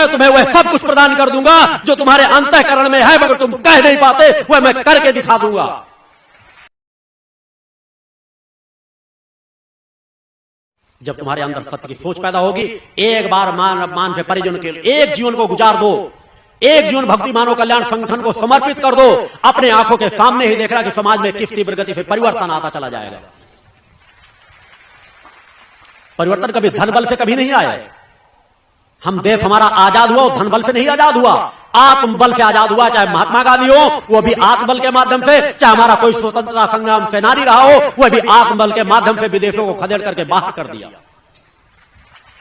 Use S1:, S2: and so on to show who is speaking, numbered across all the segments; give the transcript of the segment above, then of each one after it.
S1: मैं तुम्हें वह सब कुछ प्रदान कर दूंगा जो तुम्हारे अंतःकरण में है, मगर तुम कह नहीं पाते, वह मैं करके दिखा दूंगा। जब तुम्हारे अंदर सत्य की सोच पैदा होगी, एक बार मान से परिजन के लिए एक जीवन को गुजार दो, एक जीवन भक्ति मानव कल्याण संगठन को समर्पित कर दो। अपने आंखों के सामने ही देख रहा कि समाज में किस तीव्र गति से परिवर्तन आता चला जाएगा। परिवर्तन कभी धन बल से कभी नहीं आया। हम देश हमारा आजाद हुआ धन बल से नहीं आजाद हुआ, आत्म बल से आजाद हुआ। चाहे महात्मा गांधी हो, वो भी आत्म बल के माध्यम से, चाहे हमारा कोई स्वतंत्रता संग्राम सेनानी रहा हो, वह भी आत्म बल के माध्यम से विदेशों को खदेड़ करके बाहर कर दिया।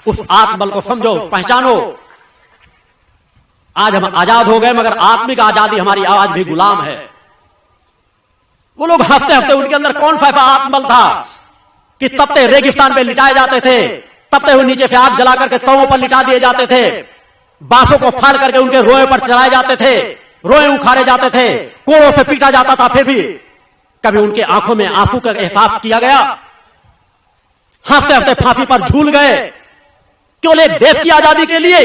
S1: उस आत्म बल को समझो, पहचानो। आज हम आजाद हो गए, मगर आत्मिक आजादी हमारी आज भी गुलाम है। वो लोग हंसते हंसते, उनके अंदर कौन सा ऐसा आत्मबल था कि तपते रेगिस्तान पे लिटाए जाते थे, तपते हुए नीचे से आग जला करके तवों पर लिटा दिए जाते थे, बांसों को फाड़ करके उनके रोए पर चलाए जाते थे, रोए उखाड़े जाते थे, कोड़ों से पीटा जाता था, फिर भी कभी उनके आंखों में आंसू का एहसास किया गया? हंसते हंसते फांसी पर झूल गए, केवल एक देश की आजादी के लिए।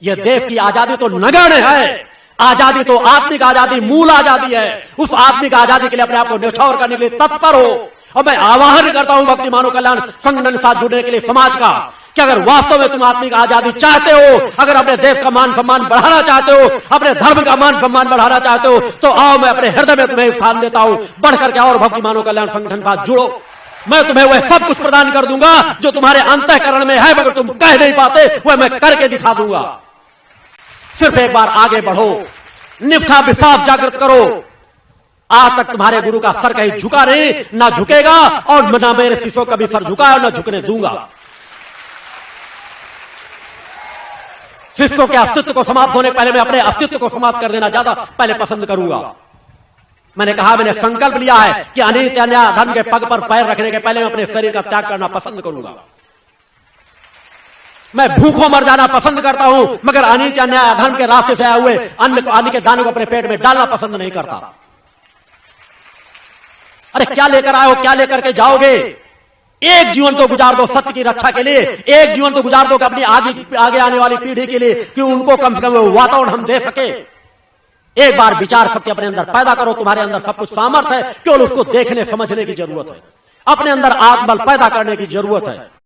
S1: यह देश की आजादी तो नगण्य है, आजादी तो आत्मिक आजादी, मूल आजादी है। उस आत्मिक आजादी के लिए अपने आप को न्यौछावर करने के लिए तत्पर हो। और मैं आह्वान करता हूं भक्ति मानव कल्याण संगठन के साथ जुड़ने के लिए समाज का, कि अगर वास्तव में तुम आत्मिक आजादी चाहते हो, अगर अपने देश का मान सम्मान बढ़ाना चाहते हो, अपने धर्म का मान सम्मान बढ़ाना चाहते हो, तो आओ, मैं अपने हृदय में तुम्हें स्थान देता हूं। बढ़ करके और भक्ति मानव कल्याण संगठन के साथ जुड़ो। मैं तुम्हें वह सब कुछ प्रदान कर दूंगा जो तुम्हारे अंतःकरण में है, मगर तुम कह नहीं पाते, वह मैं करके दिखा दूंगा। सिर्फ एक बार आगे बढ़ो, निष्ठा विश्वास जागृत करो। आज तक तुम्हारे गुरु का सर कहीं झुका नहीं, ना झुकेगा, और ना मेरे शिष्यों का भी सर झुका और ना झुकने दूंगा। शिष्यों के अस्तित्व को समाप्त होने पहले मैं अपने अस्तित्व को समाप्त कर देना ज्यादा पहले पसंद करूंगा। मैंने कहा, मैंने संकल्प लिया है कि अनीति अन्याय धर्म के पग पर पैर रखने के पहले मैं अपने शरीर का त्याग करना पसंद करूंगा। मैं भूखों मर जाना पसंद करता हूं, मगर अनीति अन्याय धर्म के रास्ते से आए हुए अन्न के दानों को अपने पेट में डालना पसंद नहीं करता। अरे क्या लेकर आए हो, क्या लेकर के जाओगे? एक जीवन तो गुजार दो सत्य की रक्षा के लिए, एक जीवन तो गुजार दो कि अपनी आगे आने वाली पीढ़ी के लिए, कि उनको कम से कम वातावरण हम दे सके। एक बार विचार शक्ति अपने अंदर पैदा करो, तुम्हारे अंदर सब कुछ सामर्थ्य है, केवल उसको देखने समझने की जरूरत है। अपने अंदर आत्मबल पैदा करने की जरूरत है।